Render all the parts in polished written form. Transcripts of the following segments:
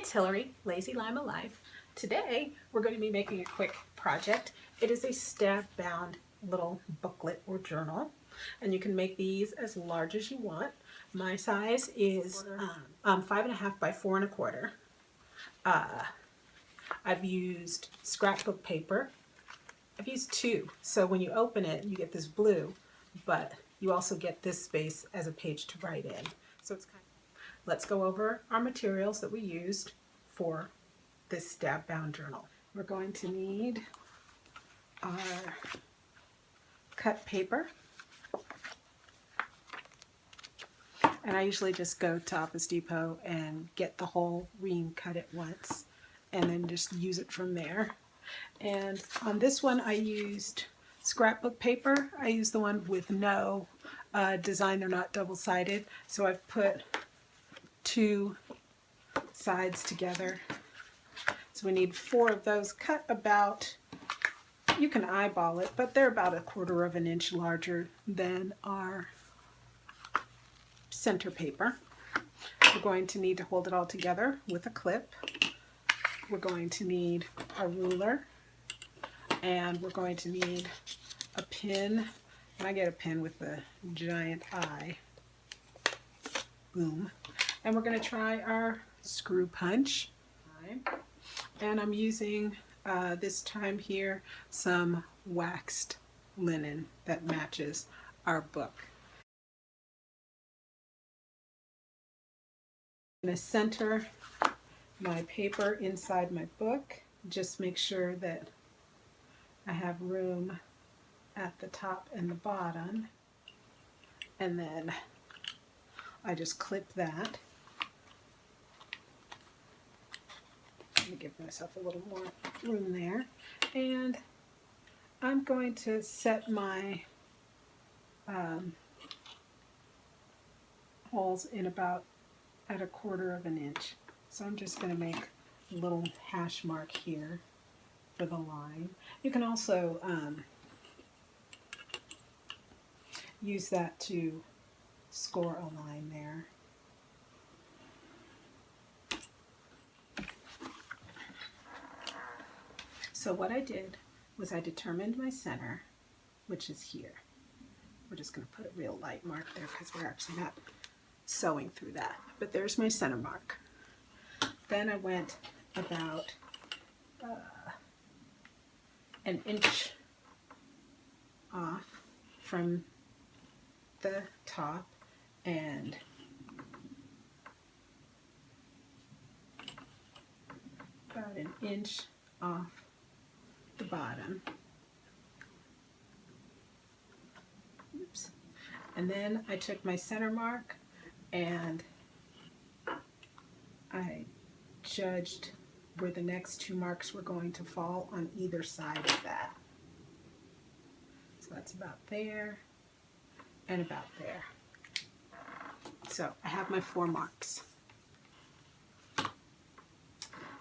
It's Hillary, Lazy Lima Life. Today we're going to be making a quick project. It is a stab bound little booklet or journal, and you can make these as large as you want. My size is 5.5 by 4 1/4. I've used scrapbook paper. I've used 2, so when you open it you get this blue, but you also get this space as a page to write in. So it's kind of... Let's go over our materials that we used for this stab bound journal. We're going to need our cut paper, and I usually just go to Office Depot and get the whole ream cut at once and then just use it from there. And on this one I used scrapbook paper. I used the one with no design. They're not double-sided, so I've put 2 sides together. So we need 4 of those, cut about, you can eyeball it, but they're about 1/4 of an inch larger than our center paper. We're going to need to hold it all together with a clip. We're going to need a ruler, and we're going to need a pin. And I get a pin with a giant eye. Boom. And we're going to try our screw punch. And I'm using this time here some waxed linen that matches our book. I'm going to center my paper inside my book. Just make sure that I have room at the top and the bottom. And then I just clip that. Let me give myself a little more room there. And I'm going to set my holes in about at 1/4 of an inch. So I'm just going to make a little hash mark here for the line. You can also use that to score a line there. So what I did was I determined my center, which is here. We're just going to put a real light mark there because we're actually not sewing through that. But there's my center mark. Then I went about 1 inch off from the top and about 1 inch off the bottom. Oops. And then I took my center mark and I judged where the next 2 marks were going to fall on either side of that. So that's about there and about there. So I have my 4 marks.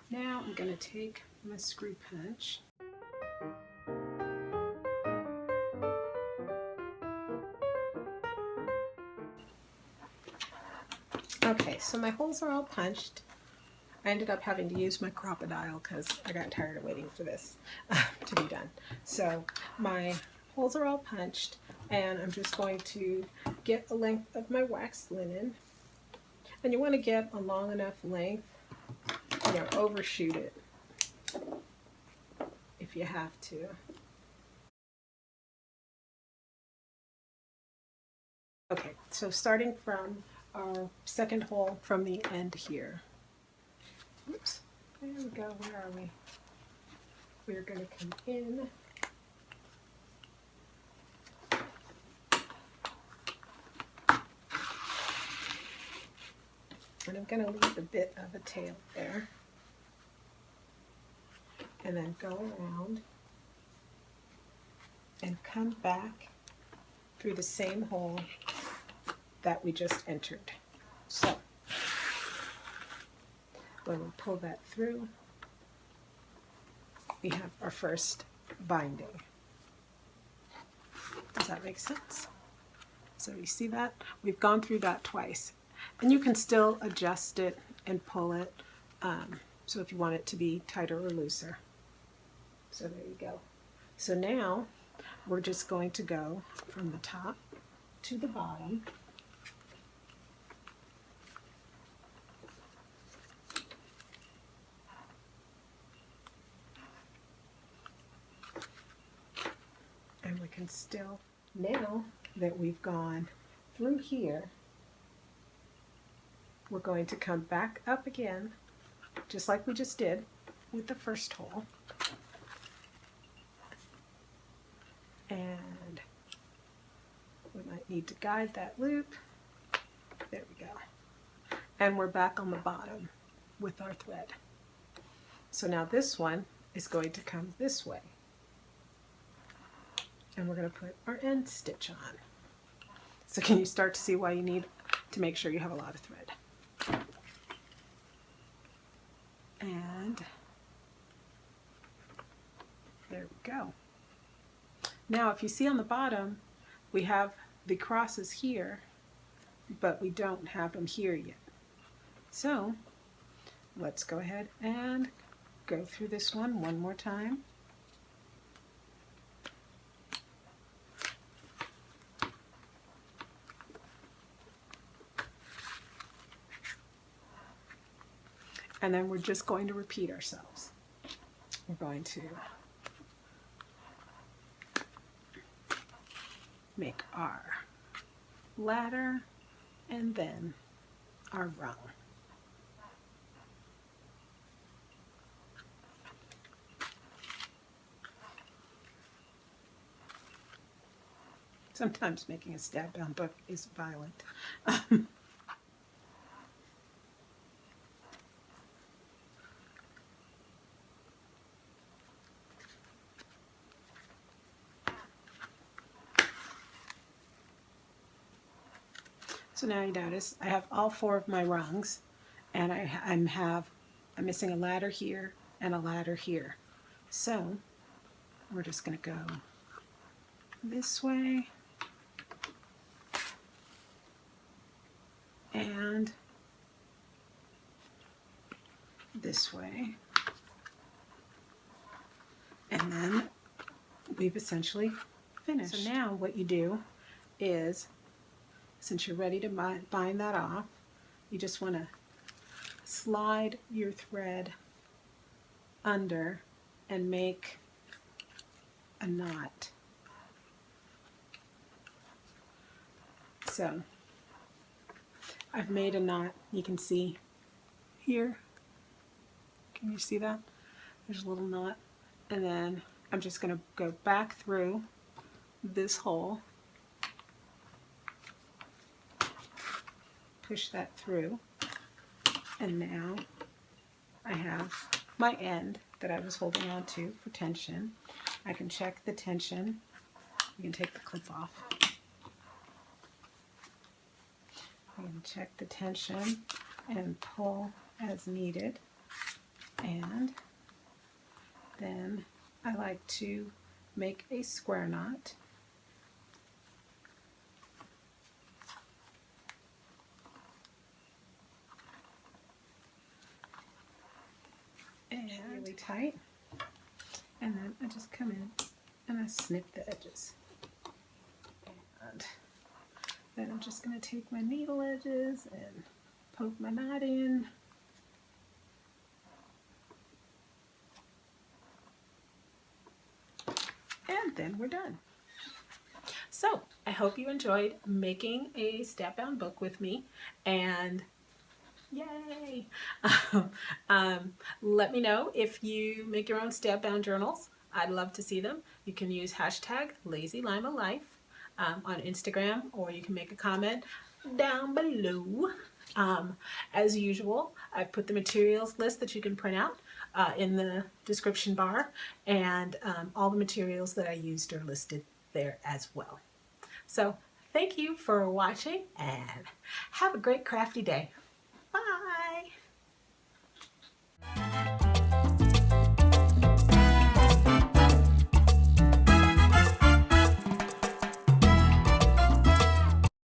Now I'm going to take my screw punch. Okay, so my holes are all punched. I ended up having to use my crocodile because I got tired of waiting for this to be done. So my holes are all punched, and I'm just going to get a length of my waxed linen. And you want to get a long enough length, overshoot it if you have to. Okay, so starting from our second hole from the end here. Oops, there we go. Where are we? We're going to come in. And I'm going to leave a bit of a tail there. And then go around and come back through the same hole that we just entered. So when we pull that through, we have our first binding. Does that make sense? So you see that? We've gone through that twice. And you can still adjust it and pull it So if you want it to be tighter or looser. So there you go. So now we're just going to go from the top to the bottom. And we can still, now that we've gone through here, we're going to come back up again, just like we just did with the first hole. And we might need to guide that loop. There we go. And we're back on the bottom with our thread. So now this one is going to come this way. And we're going to put our end stitch on. So can you start to see why you need to make sure you have a lot of thread? And there we go. Now if you see on the bottom, we have the crosses here, but we don't have them here yet. So let's go ahead and go through this one more time. And then we're just going to repeat ourselves. We're going to make our ladder and then our rung. Sometimes making a stab bound book is violent. So now you notice I have all 4 of my rungs, and I'm missing a ladder here and a ladder here. So we're just going to go this way and this way, and then we've essentially finished. So now what you do is, since you're ready to bind that off, you just want to slide your thread under and make a knot. So I've made a knot, you can see here. Can you see that? There's a little knot. And then I'm just going to go back through this hole, push that through, and now I have my end that I was holding on to for tension. I can check the tension. You can take the clip off. I can check the tension and pull as needed. And then I like to make a square knot. And really tight. And then I just come in and I snip the edges. And then I'm just going to take my needle edges and poke my knot in. And then we're done. So I hope you enjoyed making a stab bound book with me, and yay! Let me know if you make your own stab bound journals. I'd love to see them. You can use hashtag LazyLimaLife on Instagram, or you can make a comment down below. As usual, I've put the materials list that you can print out in the description bar, and all the materials that I used are listed there as well. So thank you for watching, and have a great crafty day.